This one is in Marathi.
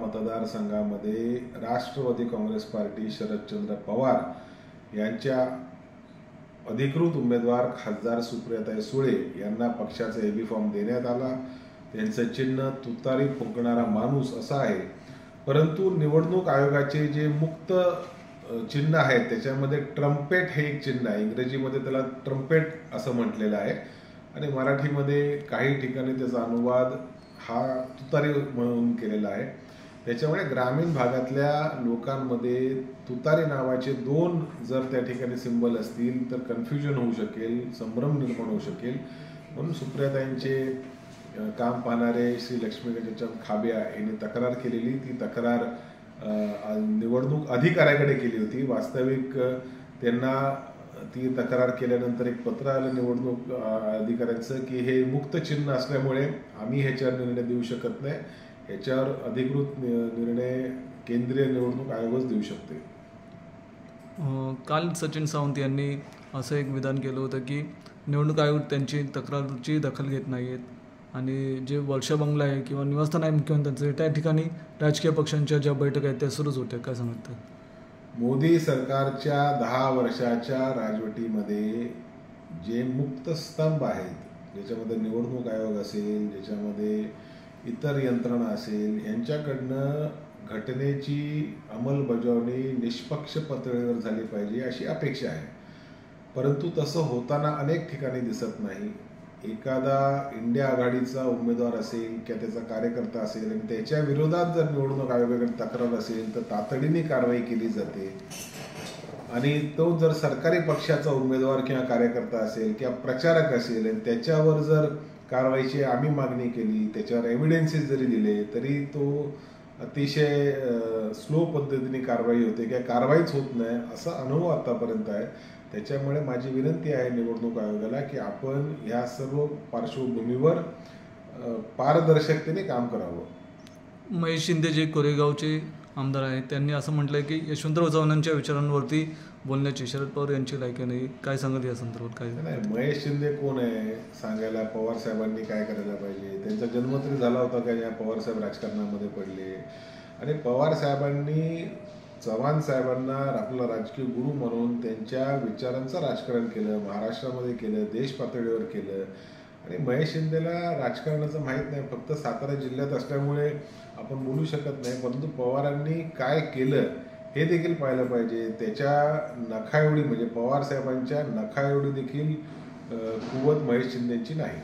मतदारसंघामध्ये राष्ट्रवादी काँग्रेस पार्टी शरदचंद्र पवार यांच्या अधिकृत उमेदवार खासदार सुप्रियाताई सुळे यांना पक्षाचा एबी फॉर्म देण्यात आला। त्यांचं चिन्ह तुतारी फुंकणारा माणूस असं आहे, परंतु निवडणूक आयोगाचे जे मुक्त चिन्ह आहे त्याच्यामध्ये ट्रम्पेट हे एक चिन्ह आहे। इंग्रजीमध्ये त्याला ट्रम्पेट असं म्हटलेलं आहे आणि मराठीमध्ये काही ठिकाणी त्याचा अनुवाद हा तुतारी म्हणून केलेला आहे। त्याच्यामुळे ग्रामीण भागातल्या लोकांमध्ये तुतारी नावाचे दोन जर त्या ठिकाणी सिंबल असतील तर कन्फ्युजन होऊ शकेल, संभ्रम निर्माण होऊ शकेल। म्हणून सुप्रियाताईंचे काम पाहणारे श्री लक्ष्मीकांत खाब्या यांनी तक्रार केलेली, ती तक्रार निवडणूक अधिकाऱ्याकडे केली होती। वास्तविक त्यांना ती तक्रार केल्यानंतर एक पत्र आलं निवडणूक अधिकाऱ्यांचं की हे मुक्त चिन्ह असल्यामुळे आम्ही ह्याच्यावर निर्णय देऊ शकत नाही, ह्याच्यावर अधिकृत निर्णय केंद्रीय निवडणूक आयोगच देऊ शकते। काल सचिन सावंत यांनी असं एक विधान केलं होतं की निवडणूक आयोग त्यांची तक्रारची दखल घेत नाही आहेत आणि जे वर्षा बंगला आहे किंवा निवासस्थान आहे मुख्यमंत्र्यांचं त्या ठिकाणी राजकीय पक्षांच्या ज्या बैठका आहेत त्या सुरूच होत्या, काय सांगतात? मोदी सरकारच्या 10 वर्षाच्या राजवटीमध्ये जे मुक्त स्तंभ आहेत, ज्याच्यामध्ये निवडणूक आयोग असेल, ज्याच्यामध्ये इतर यंत्रणा असेल, यांच्याकडनं घटनेची अंमलबजावणी निष्पक्ष पातळीवर झाली पाहिजे अशी अपेक्षा आहे, परंतु तसं होताना अनेक ठिकाणी दिसत नाही। एखादा इंडिया आघाडीचा उमेदवार असेल किंवा त्याचा कार्यकर्ता असेल आणि त्याच्या विरोधात जर निवडणूक आयोगाकडे तक्रार असेल तर तातडीने कारवाई केली जाते आणि तो जर सरकारी पक्षाचा उमेदवार किंवा कार्यकर्ता असेल किंवा प्रचारक असेल आणि त्याच्यावर जर कारवाईची आम्ही मागणी केली, त्याच्यावर एव्हिडन्सेस जरी दिले तरी तो अतिशय स्लो पद्धतीने कारवाई होते किंवा कारवाईच होत नाही असा अनुभव आतापर्यंत आहे। त्याच्यामुळे माझी विनंती आहे निवडणूक आयोगाला की आपण या सर्व पार्श्वभूमीवर पारदर्शकतेने काम करावं। महेश शिंदे जे कोरेगावचे आमदार आहेत त्यांनी असं म्हटलंय की यशवंतराव चव्हाणांच्या विचारांवरती बोलण्याची शरद पवार यांची लायकी नाही, काय सांगत या संदर्भात? काय नाही, महेश शिंदे कोण आहे सांगायला पवार साहेबांनी काय करायला पाहिजे? त्यांचा जन्म तरी झाला होता का या पवार साहेब राजकारणामध्ये पडले? आणि पवार साहेबांनी चव्हाण साहेबांना आपला राजकीय गुरु म्हणून त्यांच्या विचारांचं राजकारण केलं, महाराष्ट्रामध्ये केलं, देश पातळीवर केलं। आणि महेश शिंदेला राजकारणाचं माहीत नाही, फक्त सातारा जिल्ह्यात असल्यामुळे आपण बोलू शकत नाही, परंतु पवारांनी काय केलं हे देखील पाहिलं पाहिजे। त्याच्या नखा एवढी म्हणजे पवार साहेबांच्या नखा एवढी देखील कुवत महेश शिंदेची नाही।